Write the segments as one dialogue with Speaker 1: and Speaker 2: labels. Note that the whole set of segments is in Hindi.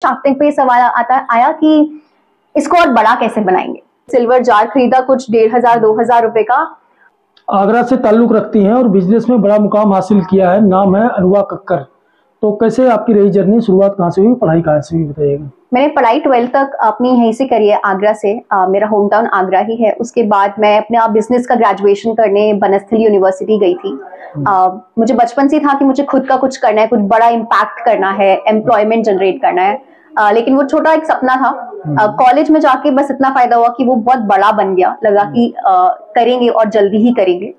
Speaker 1: शार्क टैंक पे ये सवाल आया कि इसको और बड़ा कैसे बनाएंगे। सिल्वर जार खरीदा कुछ 1500-2000 रुपए का।
Speaker 2: आगरा से ताल्लुक रखती हैं और बिजनेस में बड़ा मुकाम हासिल किया है, नाम है अनवा कक्कर। तो कैसे आपकी रही जर्नी, शुरुआत कहाँ से हुई, पढ़ाई कहाँ से हुई, बताइएगा।
Speaker 1: मैंने पढ़ाई 12th तक अपनी यहीं से करी है, आगरा से। मेरा होम टाउन आगरा ही है। उसके बाद मैं अपने बिजनेस का ग्रेजुएशन करने बनस्थली यूनिवर्सिटी गई थी। मुझे बचपन से था कि मुझे खुद का कुछ करना है, कुछ बड़ा इम्पैक्ट करना है, एम्प्लॉयमेंट जनरेट करना है। लेकिन वो छोटा एक सपना था। कॉलेज में जाके बस इतना फायदा हुआ कि वो बहुत बड़ा बन गया, लगा कि करेंगे और जल्दी ही करेंगे।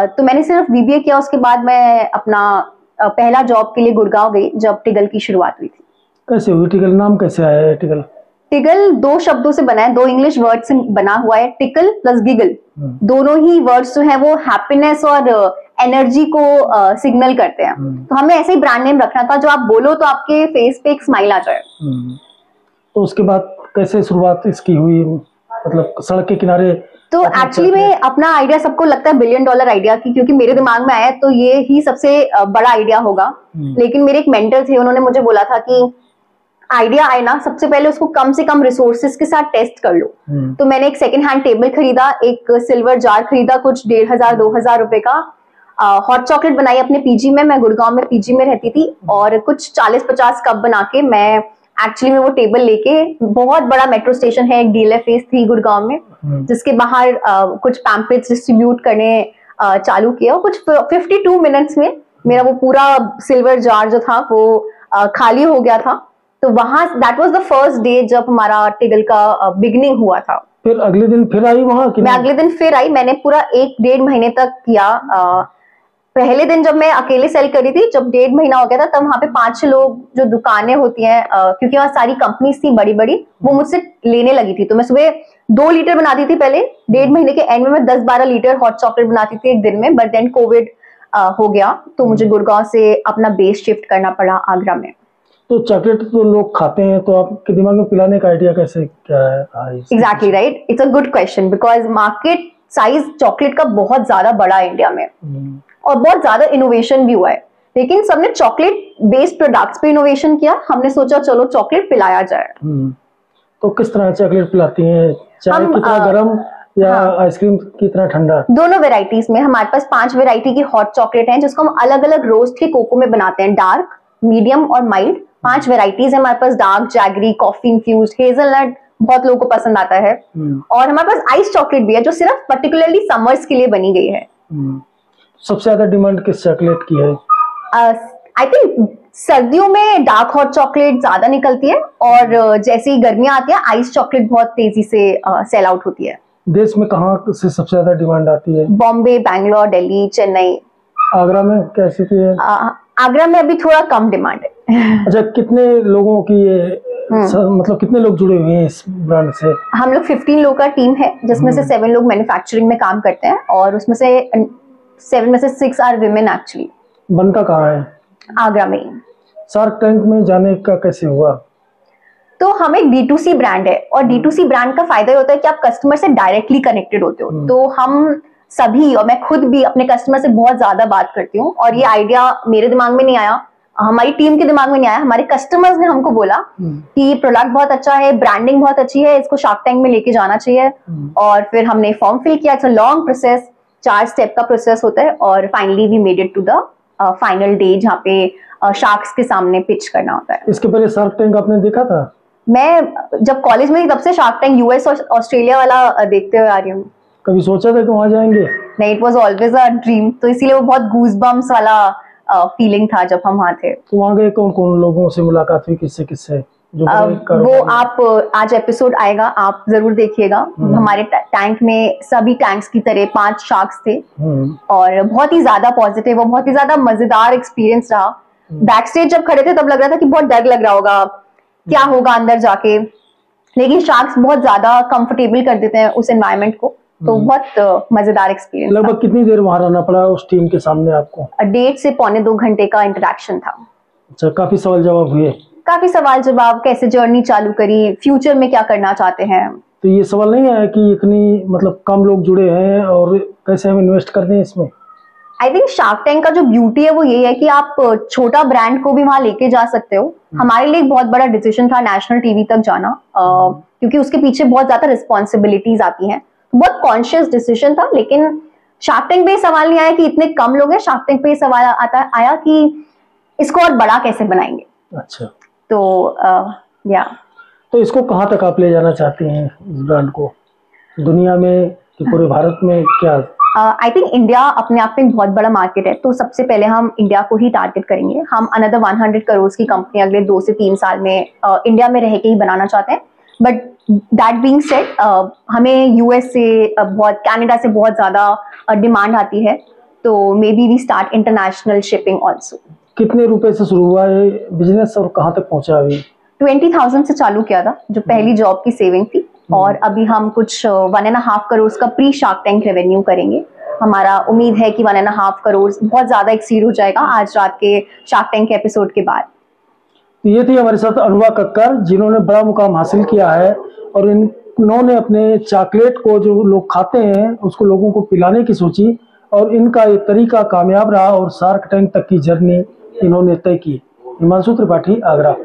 Speaker 1: तो मैंने सिर्फ बीबीए किया। उसके बाद मैं अपना पहला जॉब के लिए गुड़गांव गई जब टिगल की शुरुआत हुई थी।
Speaker 2: कैसे हुई टिगल, नाम कैसे आया है टिगल?
Speaker 1: टिगल 2 शब्दों से बना है, 2 इंग्लिश वर्ड से बना हुआ है। टिकल प्लस गिगल, दोनों ही वर्ड्स जो है वो हैप्पीनेस और एनर्जी को सिग्नल करते हैं। तो हमें ऐसे ही ब्रांड नेम रखना था जो आप बोलो तो आपके फेस पे एक स्माइल आ जाए।
Speaker 2: तो उसके बाद कैसे शुरुआत इसकी हुई, मतलब सड़क के किनारे?
Speaker 1: तो एक्चुअली में अपना आइडिया, सबको लगता है $1 बिलियन आइडिया की, क्योंकि मेरे दिमाग में आया तो ये ही सबसे बड़ा आइडिया होगा। लेकिन मेरे एक मेंटर थे, उन्होंने मुझे बोला था कि आइडिया आए ना, सबसे पहले उसको कम से कम रिसोर्सेज के साथ टेस्ट कर लो। तो मैंने एक सेकंड हैंड टेबल खरीदा, एक सिल्वर जार खरीदा कुछ 1500-2000 रुपए का। हॉट चॉकलेट बनाई अपने पीजी में, मैं गुड़गांव में पीजी में रहती थी, और कुछ 40-50 कप बना के मैं एक्चुअली में वो टेबल लेके, बहुत बड़ा मेट्रो स्टेशन है एक DLF 3 गुड़गांव में, जिसके बाहर कुछ पैम्पलेट्स डिस्ट्रीब्यूट करने चालू किया। और कुछ 52 मिनट्स में मेरा वो पूरा सिल्वर जार जो था वो खाली हो गया था। तो वहां that was the first day जब हमारा टिगल का बिगनिंग हुआ था।
Speaker 2: फिर अगले दिन फिर आई वहां?
Speaker 1: मैं अगले दिन फिर आई। मैंने पूरा 1-1.5 महीने तक किया। पहले दिन जब मैं अकेले सेल करी थी, जब 1.5 महीना हो गया था, तब वहां पे 5-6 लोग, जो दुकानें होती हैं, क्योंकि वहां सारी कंपनीज थी बड़ी बड़ी, वो मुझसे लेने लगी थी। तो मैं सुबह 2 लीटर बनाती थी पहले, 1.5 महीने के एंड में मैं 10-12 लीटर हॉट चॉकलेट बनाती थी एक दिन में। बट देन कोविड हो गया, तो मुझे गुड़गांव से अपना बेस शिफ्ट करना पड़ा आगरा में।
Speaker 2: तो चॉकलेट तो लोग खाते हैं, तो आपके दिमाग में पिलाने का आइडिया कैसे, क्या है?
Speaker 1: Exactly right, it's a good question, because market size chocolate का बहुत ज्यादा बड़ा है इंडिया में, और बहुत ज्यादा इनोवेशन भी हुआ है। लेकिन सबने चॉकलेट बेस्ड प्रोडक्ट्स पे इनोवेशन किया। हमने सोचा चलो चॉकलेट पिलाया जाए।
Speaker 2: तो किस तरह चॉकलेट पिलाती हैं? चाय की तरह गरम या आइसक्रीम की तरह ठंडा? दोनों वेराइटीज में। हमारे पास 5 वेराइटी की हॉट चॉकलेट है, जिसको हम अलग अलग रोस्ट के कोको में बनाते हैं, डार्क, मीडियम और माइल्ड। 5 वेराइटीज है हमारे पास, dark, jaggery, coffee infused, hazelnut बहुत लोगों को पसंद आता है। और हमारे पास आइस चॉकलेट भी है, जो सिर्फ पर्टिकुलरली समर्स के लिए बनी गई है। सबसे ज्यादा डिमांड किस चॉकलेट की है?
Speaker 1: आई थिंक सर्दियों में डार्क हॉट चॉकलेट ज्यादा निकलती है, और जैसे ही गर्मियां आती है आइस चॉकलेट बहुत तेजी से सेल आउट होती है।
Speaker 2: देश में कहाँ से सबसे ज्यादा डिमांड आती है?
Speaker 1: बॉम्बे, बैंगलोर, दिल्ली, चेन्नई।
Speaker 2: आगरा में क्या स्थिति है?
Speaker 1: आगरा में अभी थोड़ा कम डिमांड है।
Speaker 2: अच्छा, कितने लोगों की ये मतलब कितने लोग जुड़े हुए हैं इस ब्रांड से? हम
Speaker 1: लोग 15 लोग का टीम है, जिसमें से 7 लोग मैन्युफैक्चरिंग में काम करते हैं, और उसमें से 7 में से 6 आर विमेन एक्चुअली।
Speaker 2: बनता कहाँ है?
Speaker 1: आगरा में ही।
Speaker 2: शार्क टैंक में जाने का कैसे हुआ?
Speaker 1: तो हम एक D2C ब्रांड है, और D2C ब्रांड का फायदा ये होता है कि आप कस्टमर से डायरेक्टली कनेक्टेड होते हो। तो हम सभी, और मैं खुद भी अपने कस्टमर से बहुत ज्यादा बात करती हूँ। और ये आइडिया मेरे दिमाग में नहीं आया, हमारी टीम के दिमाग में नहीं आया, हमारे कस्टमर्स ने हमको बोला कि प्रोडक्ट बहुत अच्छा है, ब्रांडिंग बहुत अच्छी है, इसको शार्क टैंक में लेके जाना चाहिए। और फिर हमने फॉर्म फिल किया। It's a long process, 4 step का प्रोसेस होता है, और finally we made it to the final day, जहाँ पे शार्क्स के सामने पिच करना होता है।
Speaker 2: इसके पहले शार्क टैंक आपने देखा था?
Speaker 1: मैं जब कॉलेज में थी तब से शार्क टैंक US और ऑस्ट्रेलिया वाला देखते हुए आ रही हूँ।
Speaker 2: कभी सोचा था कि वहां जाएंगे?
Speaker 1: नहीं, it was always a dream. तो इसीलिए वो बहुत गूज़बम्प्स वाला फीलिंग था जब हम वहां थे।
Speaker 2: तो वहां गए कौन कौन लोगों से मुलाकात हुई, किससे किससे?
Speaker 1: वो आप आज एपिसोड आएगा, आप जरूर देखिएगा। हमारे टैंक में सभी टैंक्स की तरह 5 शार्क्स थे, और बहुत ही ज्यादा पॉजिटिव और बहुत ही ज्यादा मजेदार एक्सपीरियंस रहा। बैक स्टेज जब खड़े थे तब लग रहा था कि बहुत डर लग रहा होगा, क्या होगा अंदर जाके, लेकिन शार्क्स बहुत ज्यादा कंफर्टेबल कर देते हैं उस एनवायरनमेंट को। तो बहुत मजेदार एक्सपीरियंस।
Speaker 2: लगभग कितनी देर वहां रहना पड़ा उस टीम के सामने आपको?
Speaker 1: 1.5 से पौने 2 घंटे का इंटरेक्शन था।
Speaker 2: अच्छा, काफी सवाल जवाब हुए?
Speaker 1: काफी सवाल जवाब, कैसे जर्नी चालू करी, फ्यूचर में क्या करना चाहते हैं।
Speaker 2: तो ये सवाल नहीं आया कि इतनी मतलब कम लोग जुड़े हैं और कैसे हम इन्वेस्ट कर दें इसमें?
Speaker 1: आई थिंक शार्क टैंक का जो ब्यूटी है वो ये है कि आप छोटा ब्रांड को भी वहां लेके जा सकते हो। हमारे लिए एक बहुत बड़ा डिसीजन था नेशनल टीवी तक जाना, क्योंकि उसके पीछे बहुत ज्यादा रिस्पॉन्सिबिलिटीज आती हैं। बहुत कॉन्शियस डिसीजन था, लेकिन शार्क टैंक पे ये सवाल नहीं आया कि इतने कम लोग हैं। शार्क टैंक पे ये सवाल आया कि इसको और बड़ा कैसे बनाएंगे।
Speaker 2: अच्छा,
Speaker 1: तो या
Speaker 2: तो इसको कहाँ तक आप ले जाना चाहते हैं इस ब्रांड को, दुनिया में कि पूरे भारत में? क्या
Speaker 1: आई थिंक इंडिया अपने आप में एक बहुत बड़ा मार्केट है, तो सबसे पहले हम इंडिया को ही टारगेट करेंगे। हम अनदर 100 करोड़ की कंपनी अगले 2 से 3 साल में इंडिया में रह के ही बनाना चाहते हैं। बट दैट बीइंग सेड, हमें यूएस से कनाडा से बहुत ज्यादा डिमांड आती है, तो maybe we start international shipping also.
Speaker 2: कितने रुपए से शुरू हुआ है बिजनेस और कहाँ तक पहुंचा अभी?
Speaker 1: 20,000 से चालू किया था, जो पहली जॉब की सेविंग थी, और अभी हम कुछ 1.5 करोड़ का प्री शार्क टैंक रेवेन्यू करेंगे। हमारा उम्मीद है कि 1.5 करोड़ बहुत ज्यादा एक्सीड हो जाएगा आज रात के शार्क टैंक के एपिसोड के बाद।
Speaker 2: ये थी हमारे साथ अनुभा कक्कर, जिन्होंने बड़ा मुकाम हासिल किया है, और इन्होंने अपने चॉकलेट को जो लोग खाते हैं उसको लोगों को पिलाने की सोची, और इनका ये तरीका कामयाब रहा और शार्क टैंक तक की जर्नी इन्होंने तय की। हिमांशु त्रिपाठी, आगरा।